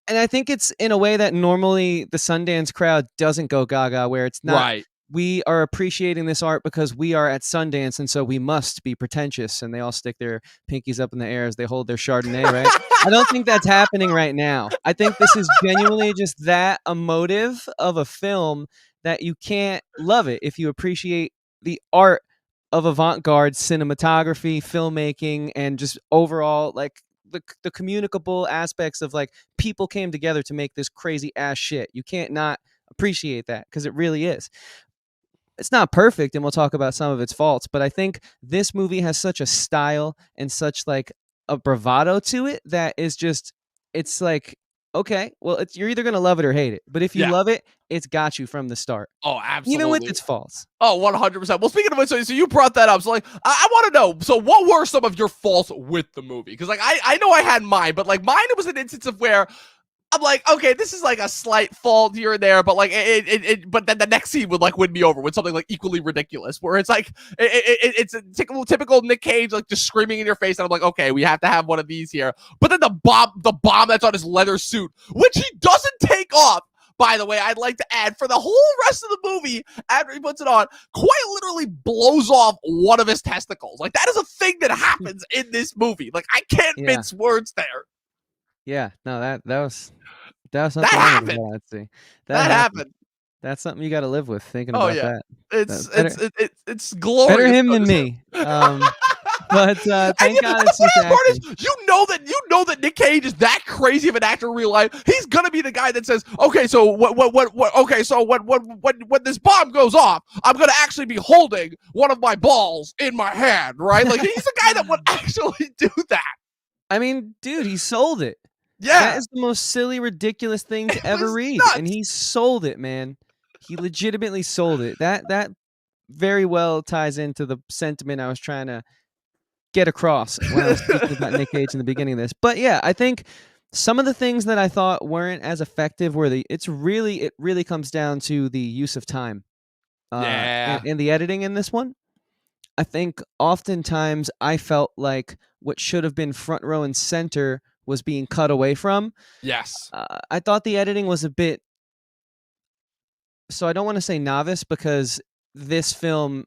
I think it's in a way that normally the Sundance crowd doesn't go gaga, where it's not. Right. We are appreciating this art because we are at Sundance, and so we must be pretentious. And they all stick their pinkies up in the air as they hold their Chardonnay, right? I don't think that's happening right now. I think this is genuinely just that emotive of a film that you can't love it if you appreciate the art of avant-garde cinematography, filmmaking, and just overall, like, the communicable aspects of, like, people came together to make this crazy ass shit. You can't not appreciate that, because it really is. It's not perfect, and we'll talk about some of its faults, but I think this movie has such a style and such like a bravado to it that is just, it's like, okay, well, you're either going to love it or hate it. But if you love it, it's got you from the start. Oh, absolutely. Even with its faults. Oh, 100%. Well, speaking of it, so you brought that up. So, like, I want to know, so what were some of your faults with the movie? Because, like, I know I had mine, but, like, mine, it was an instance of where I'm like, okay, this is like a slight fault here and there, but like but then the next scene would like win me over with something like equally ridiculous, where it's like it's a typical Nick Cage like just screaming in your face, and I'm like, okay, we have to have one of these here. But then the bomb that's on his leather suit, which he doesn't take off. By the way, I'd like to add, for the whole rest of the movie, after he puts it on, quite literally blows off one of his testicles. Like, that is a thing that happens in this movie. Like, I can't mince words there. Yeah, no, that was something that happened. Let's see. That happened. That's something you got to live with. Thinking about that. It's glorious. Better him than me. But thank God it's just part is, you know that Nick Cage is that crazy of an actor in real life. He's gonna be the guy that says, okay, so when this bomb goes off, I'm gonna actually be holding one of my balls in my hand, right? Like, he's the guy that would actually do that. I mean, dude, he sold it. Yeah. That is the most silly, ridiculous thing to ever read. Nuts. And he sold it, man. He legitimately sold it. That very well ties into the sentiment I was trying to get across when I was speaking about Nick Cage in the beginning of this. But yeah, I think some of the things that I thought weren't as effective were it really comes down to the use of time. And the editing in this one. I think oftentimes I felt like what should have been front row and center was being cut away from. Yes. I thought the editing was a bit, so I don't want to say novice, because this film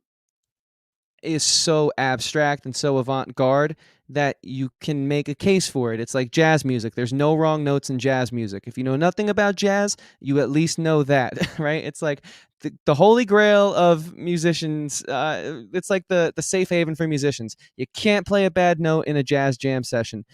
is so abstract and so avant-garde that you can make a case for it. It's like jazz music. There's no wrong notes in jazz music. If you know nothing about jazz, you at least know that, right? It's like the holy grail of musicians. It's like the safe haven for musicians. You can't play a bad note in a jazz jam session.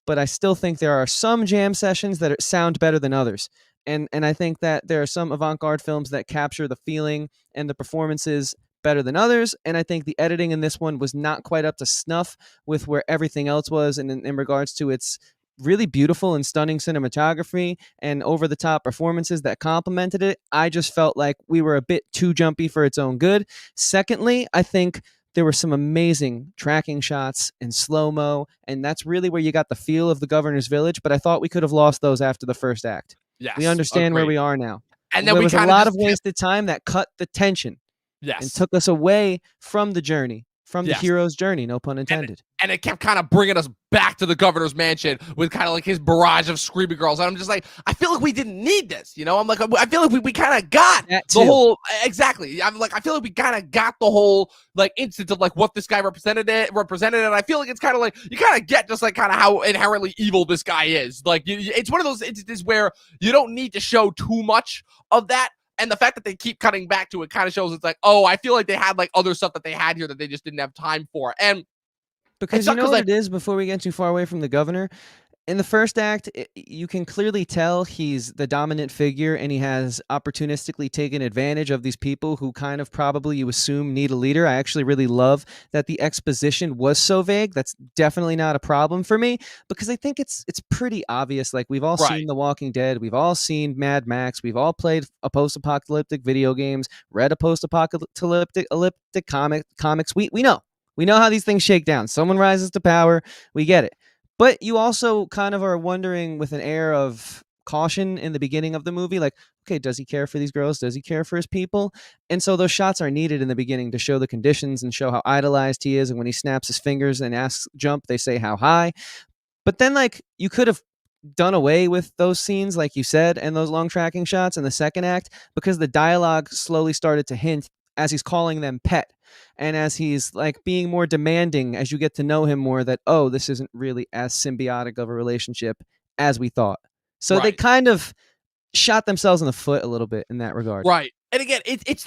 But I still think there are some jam sessions that sound better than others. And I think that there are some avant-garde films that capture the feeling and the performances better than others. And I think the editing in this one was not quite up to snuff with where everything else was, and in regards to its really beautiful and stunning cinematography and over-the-top performances that complemented it. I just felt like we were a bit too jumpy for its own good. Secondly, I think There were some amazing tracking shots in slow-mo, and that's really where you got the feel of the governor's village, but I thought we could have lost those after the first act. We Yes, understand where agreed. we are now. And then There we was a kind of lot just of wasted time that cut the tension and yes, took us away from the journey, from the yes. hero's journey, no pun intended. And it kept kind of bringing us back to the governor's mansion with kind of like his barrage of screaming girls. And I'm just like, I feel like we didn't need this, you know? I'm like, I feel like we kind of got That the too. whole, exactly. I'm like, I feel like we kind of got the whole like instance of like what this guy represented. And I feel like it's kind of like, you kind of get just like kind of how inherently evil this guy is. Like it's one of those instances where you don't need to show too much of that. And the fact that they keep cutting back to it kind of shows it's like, oh, I feel like they had like other stuff that they had here that they just didn't have time for. And because you know what it is, before we get too far away from the governor, in the first act, you can clearly tell he's the dominant figure and he has opportunistically taken advantage of these people who kind of probably you assume need a leader. I actually really love that the exposition was so vague. That's definitely not a problem for me because I think it's pretty obvious. Like we've all seen The Walking Dead. We've all seen Mad Max. We've all played a post-apocalyptic video games, read a post-apocalyptic comics. We know. We know how these things shake down. Someone rises to power. We get it. But you also kind of are wondering with an air of caution in the beginning of the movie, like, okay, does he care for these girls? Does he care for his people? And so those shots are needed in the beginning to show the conditions and show how idolized he is. And when he snaps his fingers and asks jump, they say how high. But then, like, you could have done away with those scenes, like you said, and those long tracking shots in the second act because the dialogue slowly started to hint as he's calling them pet. And as he's like being more demanding as you get to know him more that, oh, this isn't really as symbiotic of a relationship as we thought. So they kind of shot themselves in the foot a little bit in that regard. Right. And again, it's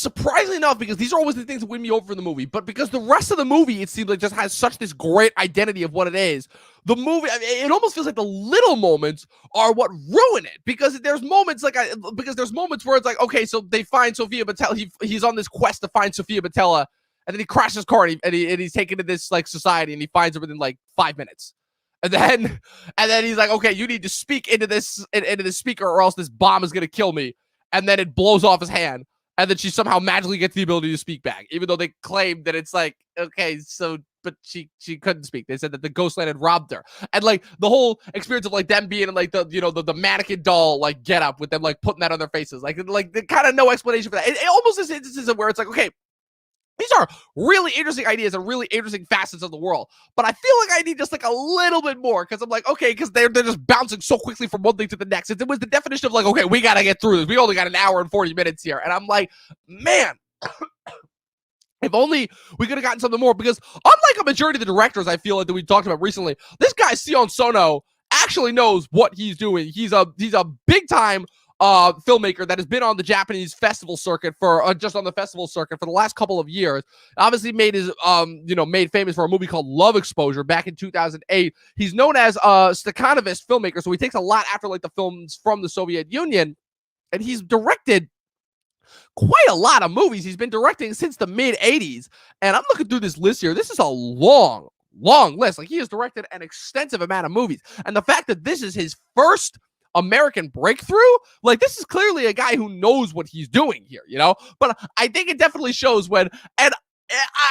surprisingly enough because these are always the things that win me over in the movie, but because the rest of the movie, it seems like just has such this great identity of what it is. The movie, I mean, it almost feels like the little moments are what ruin it because there's moments where it's like, okay, so they find Sofia Boutella. He's on this quest to find Sofia Boutella, and then he crashes his car and he's taken to this like society and he finds her within like 5 minutes. And then he's like, okay, you need to speak into this speaker or else this bomb is going to kill me. And then it blows off his hand. And then she somehow magically gets the ability to speak back, even though they claimed that it's like, okay, so, but she couldn't speak. They said that the Ghostland had robbed her. And like the whole experience of like them being in like the mannequin doll, like get up with them, like putting that on their faces. Like the kind of no explanation for that. It almost is instances where it's like, okay, these are really interesting ideas and really interesting facets of the world. But I feel like I need just like a little bit more because I'm like, okay, because they're just bouncing so quickly from one thing to the next. It was the definition of like, okay, we got to get through this. We only got an hour and 40 minutes here. And I'm like, man, if only we could have gotten something more because unlike a majority of the directors I feel like that we talked about recently, this guy, Sion Sono, actually knows what he's doing. He's a big time filmmaker that has been on the Japanese festival circuit for just on the festival circuit for the last couple of years. Obviously made his made famous for a movie called Love Exposure back in 2008. He's known as a Stakhanovist filmmaker, so he takes a lot after like the films from the Soviet Union, and he's directed quite a lot of movies. He's been directing since the mid 80s, and I'm looking through this list here. This is a long list. Like he has directed an extensive amount of movies, and the fact that this is his first American breakthrough, like this is clearly a guy who knows what he's doing here, you know. But I think it definitely shows when, and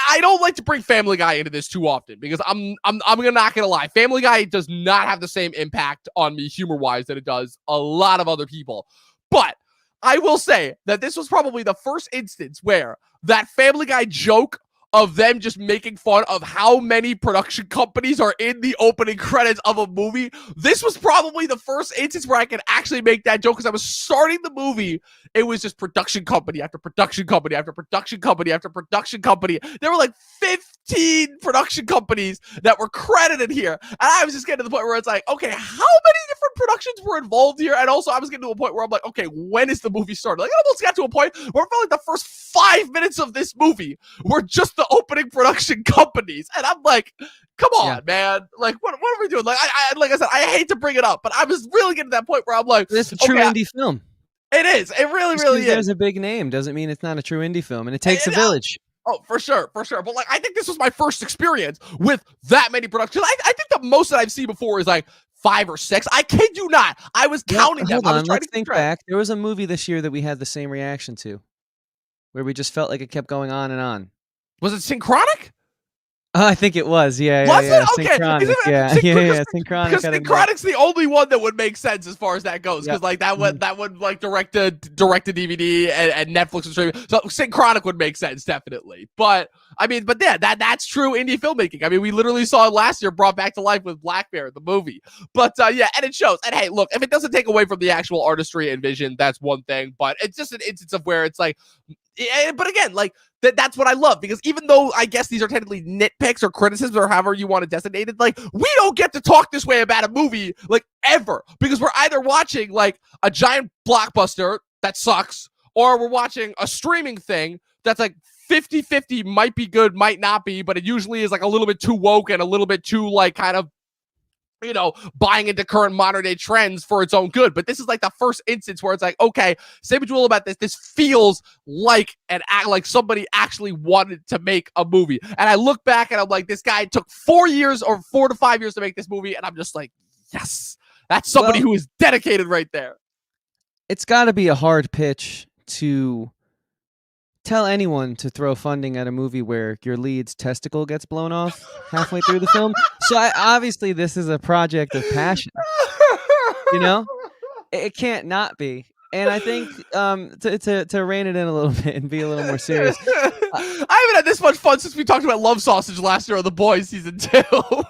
I don't like to bring Family Guy into this too often because I'm not gonna lie, Family Guy does not have the same impact on me humor wise that it does a lot of other people. But I will say that this was probably the first instance where that Family Guy joke of them just making fun of how many production companies are in the opening credits of a movie. This was probably the first instance where I could actually make that joke because I was starting the movie. It was just production company after production company after production company after production company. There were like 15 production companies that were credited here. And I was just getting to the point where it's like, okay, how many different productions were involved here? And also I was getting to a point where I'm like, okay, when is the movie started? Like I almost got to a point where I felt like the first 5 minutes of this movie were just the opening production companies. And I'm like, come on, man. Like, what are we doing? Like, like I said, I hate to bring it up, but I was really getting to that point where I'm like, it's a true indie film. It is. It really is. There's a big name doesn't mean it's not a true indie film, and it takes a village. Oh, for sure. But like, I think this was my first experience with that many productions. I think the most that I've seen before is like 5 or 6. I kid you not. I was counting them. Hold on, let's think back. There was a movie this year that we had the same reaction to, where we just felt like it kept going on and on. Was it Synchronic? I think it was. Yeah. Was it? Okay. Synchronic. Yeah. Synchronic. Because Synchronic's the only one that would make sense as far as that goes. Because like that would like direct to DVD and Netflix and streaming. So Synchronic would make sense definitely. But I mean, but yeah, that's true indie filmmaking. I mean, we literally saw it last year brought back to life with Black Bear, the movie. But yeah, and it shows. And hey, look, if it doesn't take away from the actual artistry and vision, that's one thing. But it's just an instance of where it's like. But again, like that's what I love, because even though I guess these are technically nitpicks or criticisms or however you want to designate it, like we don't get to talk this way about a movie like ever, because we're either watching like a giant blockbuster that sucks, or we're watching a streaming thing that's like 50-50, might be good, might not be, but it usually is like a little bit too woke and a little bit too like kind of, you know, buying into current modern day trends for its own good. But this is like the first instance where it's like, okay, say what you will about this. This feels like like somebody actually wanted to make a movie. And I look back and I'm like, this guy took 4 years or 4 to 5 years to make this movie. And I'm just like, yes, that's somebody who is dedicated right there. It's got to be a hard pitch to tell anyone to throw funding at a movie where your lead's testicle gets blown off halfway through the film. So obviously this is a project of passion. You know, it can't not be. And I think to rein it in a little bit and be a little more serious. I haven't had this much fun since we talked about Love Sausage last year on The Boys season 2.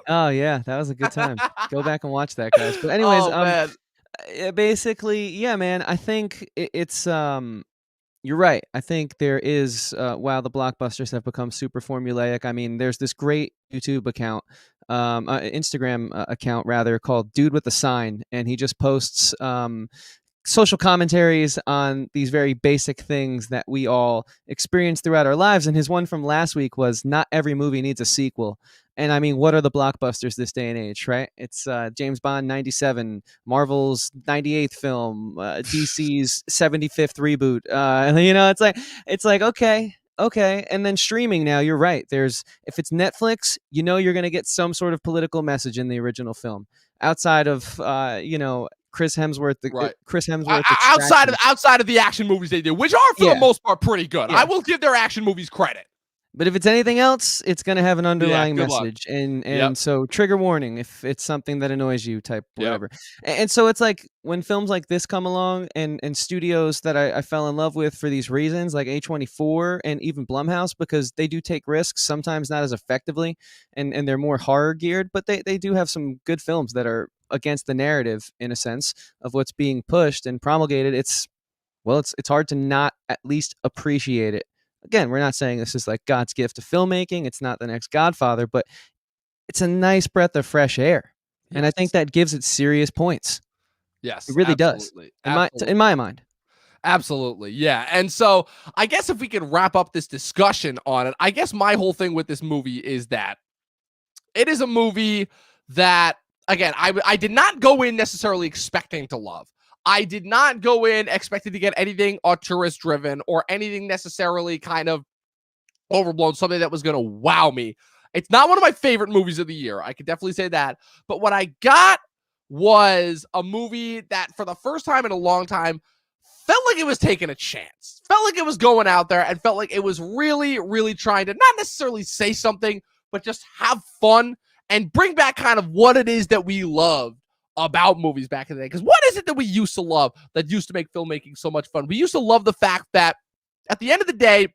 Oh yeah, that was a good time. Go back and watch that, guys. But anyways, basically, yeah, man. I think it's You're right. I think there is, while the blockbusters have become super formulaic, I mean, there's this great YouTube account, Instagram account rather, called Dude with a Sign, and he just posts social commentaries on these very basic things that we all experience throughout our lives. And his one from last week was, not every movie needs a sequel. And I mean, what are the blockbusters this day and age, right? It's James Bond 97, Marvel's 98th film, DC's 75th reboot. You know, it's like okay. And then streaming now, you're right. If it's Netflix, you know you're going to get some sort of political message in the original film. Outside of, Chris Hemsworth, outside of the action movies they do, which are for the most part pretty good. Yeah. I will give their action movies credit. But if it's anything else, it's going to have an underlying message. And so trigger warning if it's something that annoys you, type whatever. And so it's like when films like this come along and studios that I fell in love with for these reasons, like A24 and even Blumhouse, because they do take risks, sometimes not as effectively, and they're more horror geared, but they do have some good films that are against the narrative, in a sense, of what's being pushed and promulgated. It's hard to not at least appreciate it. Again, we're not saying this is like God's gift to filmmaking. It's not the next Godfather, but it's a nice breath of fresh air. Yes. And I think that gives it serious points. Yes, it really does. In my mind. Absolutely. Yeah. And so I guess if we could wrap up this discussion on it, I guess my whole thing with this movie is that it is a movie that, again, I did not go in necessarily expecting to love. I did not go in expecting to get anything auteurist driven or anything necessarily kind of overblown, something that was going to wow me. It's not one of my favorite movies of the year. I could definitely say that. But what I got was a movie that for the first time in a long time felt like it was taking a chance, felt like it was going out there, and felt like it was really, really trying to not necessarily say something, but just have fun and bring back kind of what it is that we love about movies back in the day. Because what is it that we used to love that used to make filmmaking so much fun? We used to love the fact that at the end of the day,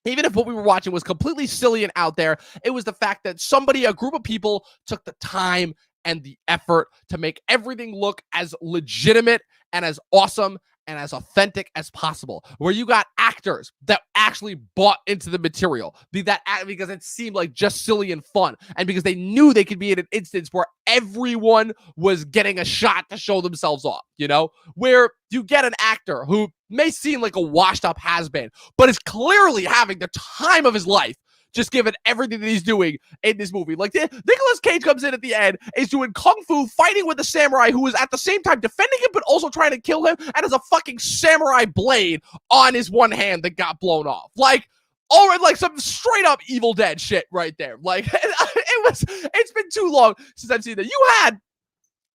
even if what we were watching was completely silly and out there, it was the fact that a group of people took the time and the effort to make everything look as legitimate and as awesome and as authentic as possible, where you got actors that actually bought into the material, because it seemed like just silly and fun, and because they knew they could be in an instance where everyone was getting a shot to show themselves off, you know, where you get an actor who may seem like a washed up has-been, but is clearly having the time of his life, just given everything that he's doing in this movie. Like, Nicolas Cage comes in at the end, is doing kung fu, fighting with a samurai who is at the same time defending him, but also trying to kill him, and has a fucking samurai blade on his one hand that got blown off. Like, like some straight up Evil Dead shit right there. Like, it's been too long since I've seen that. You had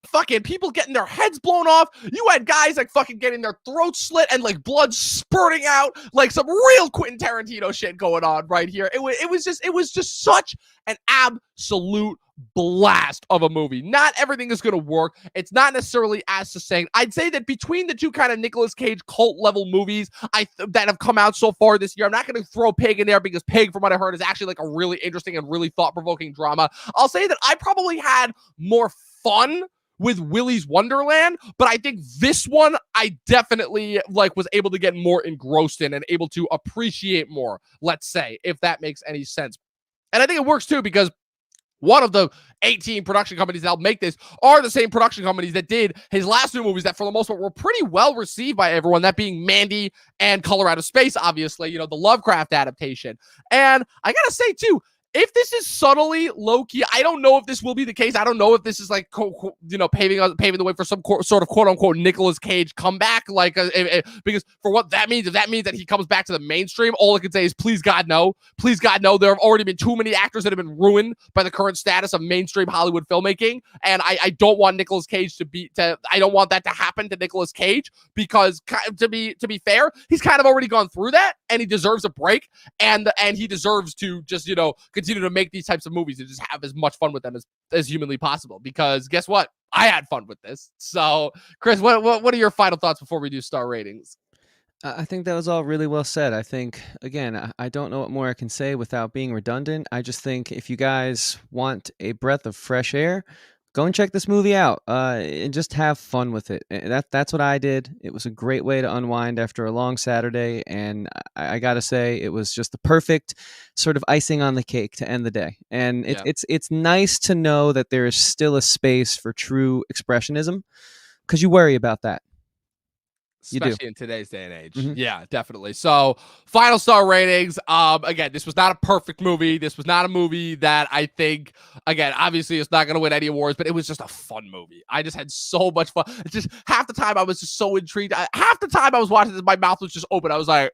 fucking people getting their heads blown off. You had guys like fucking getting their throats slit and like blood spurting out, like some real Quentin Tarantino shit going on right here. It was just such an absolute blast of a movie. Not everything is going to work. It's not necessarily as succinct. I'd say that between the two kind of Nicolas Cage cult level movies that have come out so far this year, I'm not going to throw Pig in there because Pig, from what I heard, is actually like a really interesting and really thought-provoking drama. I'll say that I probably had more fun with Willy's Wonderland, but I think this one I definitely like was able to get more engrossed in and able to appreciate more, let's say, if that makes any sense. And I think it works too because one of the 18 production companies that'll make this are the same production companies that did his last two movies that for the most part were pretty well received by everyone, that being Mandy and Color Out of Space, obviously, the Lovecraft adaptation. And I gotta say too, if this is subtly low-key, I don't know if this will be the case. I don't know if this is like, paving the way for some sort of quote-unquote Nicolas Cage comeback. Like, because for what that means, if that means that he comes back to the mainstream, all I can say is, please God, no. Please God, no. There have already been too many actors that have been ruined by the current status of mainstream Hollywood filmmaking, and I don't want Nicolas Cage I don't want that to happen to Nicolas Cage, because to be fair, he's kind of already gone through that, and he deserves a break, and he deserves to just, continue to make these types of movies and just have as much fun with them as humanly possible, because guess what? I had fun with this. So, Chris, what are your final thoughts before we do star ratings? I think that was all really well said. I think, again, I don't know what more I can say without being redundant. I just think if you guys want a breath of fresh air, go and check this movie out and just have fun with it. That's what I did. It was a great way to unwind after a long Saturday, and I got to say, it was just the perfect sort of icing on the cake to end the day. And it's nice to know that there is still a space for true expressionism, because you worry about that. Especially in today's day and age. Mm-hmm. Yeah, definitely. So, final star ratings. Again, this was not a perfect movie. This was not a movie that I think, again, obviously it's not going to win any awards, but it was just a fun movie. I just had so much fun. It's just half the time I was just so intrigued. Half the time I was watching this, my mouth was just open. I was like,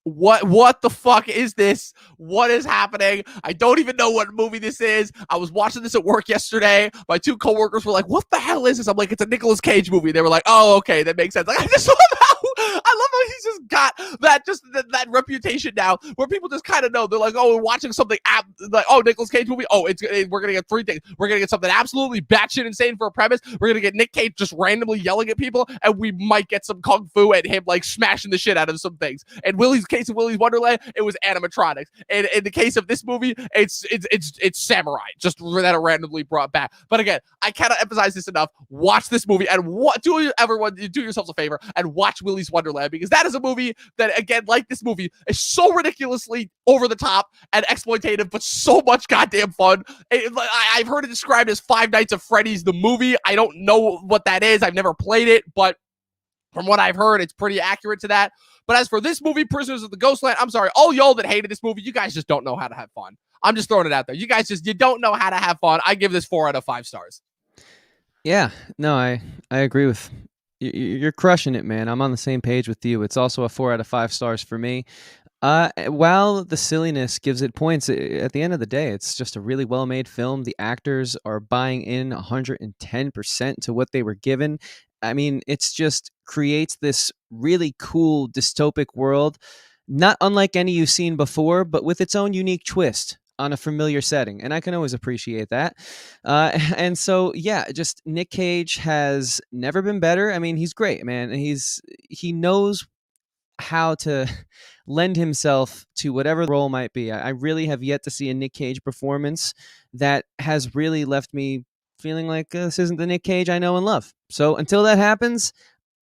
what the fuck is this? What is happening? I don't even know what movie this is. I was watching this at work yesterday. My two coworkers were like, what the hell is this? I'm like, it's a Nicolas Cage movie. They were like, oh, okay, that makes sense. Like, I just love how he's just got that reputation now where people just kind of know. They're like, oh, we're watching something like, oh, Nicolas Cage movie. Oh, we're going to get three things. We're going to get something absolutely batshit insane for a premise. We're going to get Nick Cage just randomly yelling at people, and we might get some kung fu and him like smashing the shit out of some things. And case of Willy's Wonderland, it was animatronics. And in the case of this movie, it's samurai just that are randomly brought back. But again, I cannot emphasize this enough. Watch this movie and do yourselves a favor and watch Willy's Wonderland, because that is a movie that, again, like this movie, is so ridiculously over the top and exploitative, but so much goddamn fun. I've heard it described as Five Nights at Freddy's the movie. I don't know what that is. I've never played it, but from what I've heard, it's pretty accurate to that. But as for this movie, Prisoners of the Ghostland, I'm sorry, all y'all that hated this movie, you guys just don't know how to have fun. I'm just throwing it out there. You guys you don't know how to have fun. I give this 4 out of 5 stars. Yeah, no, I agree with you. You're crushing it, man. I'm on the same page with you. It's also a 4 out of 5 stars for me. While the silliness gives it points, at the end of the day, it's just a really well-made film. The actors are buying in 110% to what they were given. I mean, it's just creates this really cool dystopic world, not unlike any you've seen before, but with its own unique twist on a familiar setting. And I can always appreciate that. And so, yeah, just Nick Cage has never been better. I mean, he's great, man. He knows how to lend himself to whatever the role might be. I really have yet to see a Nick Cage performance that has really left me feeling like this isn't the Nick Cage I know and love. So until that happens,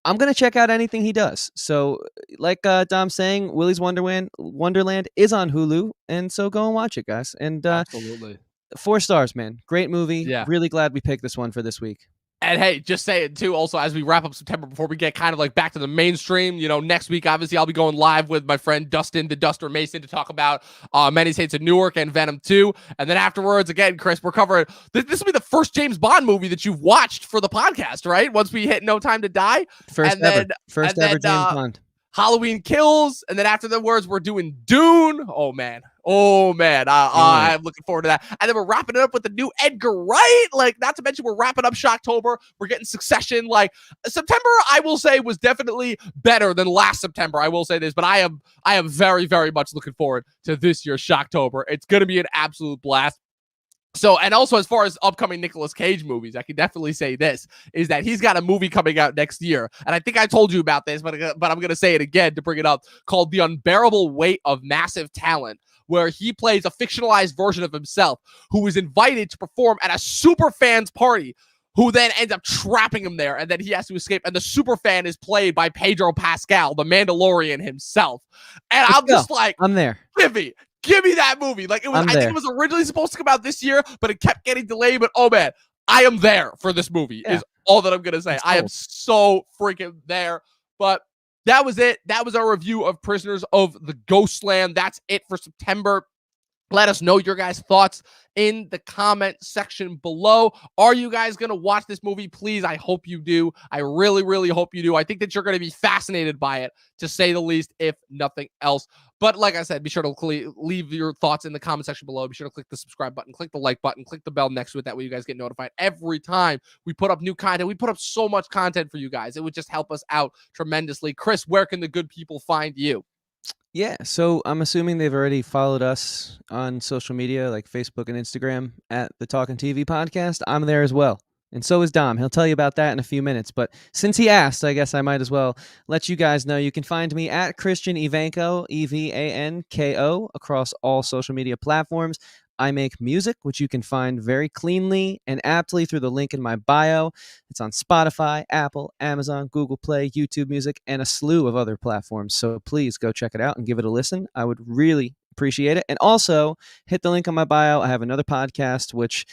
I'm going to check out anything he does. So like Dom's saying, Willy's Wonderland is on Hulu, and so go and watch it, guys. And absolutely 4 stars, man. Great movie. Yeah. Really glad we picked this one for this week. And hey, just saying too, also, as we wrap up September, before we get kind of like back to the mainstream, next week, obviously, I'll be going live with my friend Dustin, the Duster Mason, to talk about Many Saints of Newark and Venom 2. And then afterwards, again, Chris, we're covering, this will be the first James Bond movie that you've watched for the podcast, right? Once we hit No Time to Die. First ever James Bond. Halloween Kills, and then after the words, we're doing Dune. Oh man, I'm looking forward to that. And then we're wrapping it up with the new Edgar Wright. Like, not to mention, we're wrapping up Shocktober. We're getting Succession. Like, September, I will say, was definitely better than last September. I will say this, but I am very, very much looking forward to this year's Shocktober. It's going to be an absolute blast. So, and also as far as upcoming Nicolas Cage movies, I can definitely say this, is that he's got a movie coming out next year. And I think I told you about this, but I'm going to say it again to bring it up, called The Unbearable Weight of Massive Talent, where he plays a fictionalized version of himself who was invited to perform at a super fan's party, who then ends up trapping him there, and then he has to escape. And the super fan is played by Pedro Pascal, the Mandalorian himself. And I'm just like, I'm there. Give me that movie. Like, it was, I think it was originally supposed to come out this year, but it kept getting delayed. But oh man, I am there for this movie, is all that I'm going to say. I am so freaking there. But that was it. That was our review of Prisoners of the Ghostland. That's it for September. Let us know your guys' thoughts in the comment section below. Are you guys going to watch this movie? Please, I hope you do. I really, really hope you do. I think that you're going to be fascinated by it, to say the least, if nothing else. But like I said, be sure to leave your thoughts in the comment section below. Be sure to click the subscribe button, click the like button, click the bell next to it. That way you guys get notified every time we put up new content. We put up so much content for you guys. It would just help us out tremendously. Chris, where can the good people find you? Yeah, so I'm assuming they've already followed us on social media like Facebook and Instagram at the Talkin TV podcast. I'm there as well. And so is Dom. He'll tell you about that in a few minutes. But since he asked, I guess I might as well let you guys know. You can find me at Christian Evanko, Evanko, across all social media platforms. I make music, which you can find very cleanly and aptly through the link in my bio. It's on Spotify, Apple, Amazon, Google Play, YouTube Music, and a slew of other platforms. So please go check it out and give it a listen. I would really appreciate it. And also, hit the link on my bio. I have another podcast, which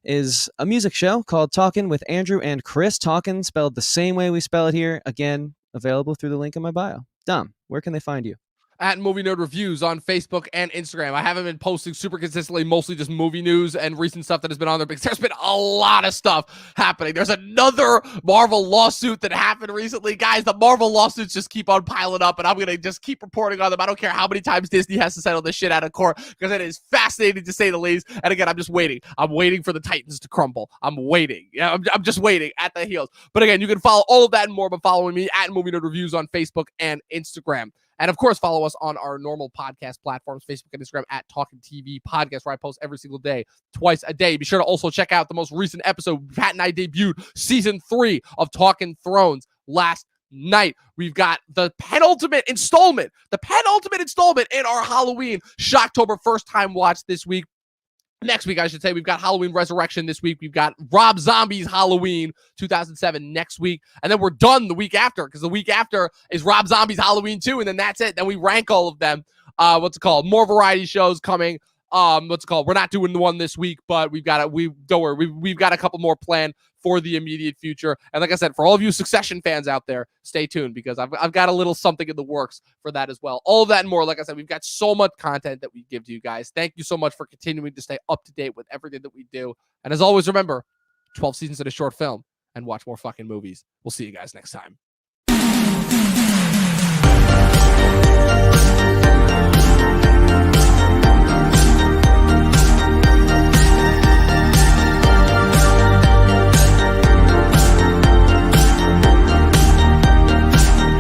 is a music show called Talkin with Andrew and Chris. Talkin, spelled the same way we spell it here. Again, available through the link in my bio. Dom, where can they find you? At Movie Nerd Reviews on Facebook and Instagram. I haven't been posting super consistently, mostly just movie news and recent stuff that has been on there, because there's been a lot of stuff happening. There's another Marvel lawsuit that happened recently. Guys, the Marvel lawsuits just keep on piling up, and I'm going to just keep reporting on them. I don't care how many times Disney has to settle this shit out of court, because it is fascinating to say the least. And again, I'm just waiting. I'm waiting for the Titans to crumble. I'm waiting. I'm just waiting at the heels. But again, you can follow all of that and more by following me at Movie Nerd Reviews on Facebook and Instagram. And of course, follow us on our normal podcast platforms, Facebook and Instagram at Talkin TV Podcast, where I post every single day, twice a day. Be sure to also check out the most recent episode. Pat and I debuted season 3 of Talkin' Thrones last night. We've got the penultimate installment in our Halloween Shocktober first time watch this week. Next week, I should say, we've got Halloween Resurrection this week. We've got Rob Zombie's Halloween 2007 next week. And then we're done the week after, because the week after is Rob Zombie's Halloween 2, and then that's it. Then we rank all of them. More variety shows coming. We're not doing the one this week, but we've got a couple more planned for the immediate future. And like I said, for all of you Succession fans out there, stay tuned, because I've got a little something in the works for that as well. All of that and more. Like I said, we've got so much content that we give to you guys. Thank you so much for continuing to stay up to date with everything that we do. And as always, remember, 12 seasons in a short film, and watch more fucking movies. We'll see you guys next time.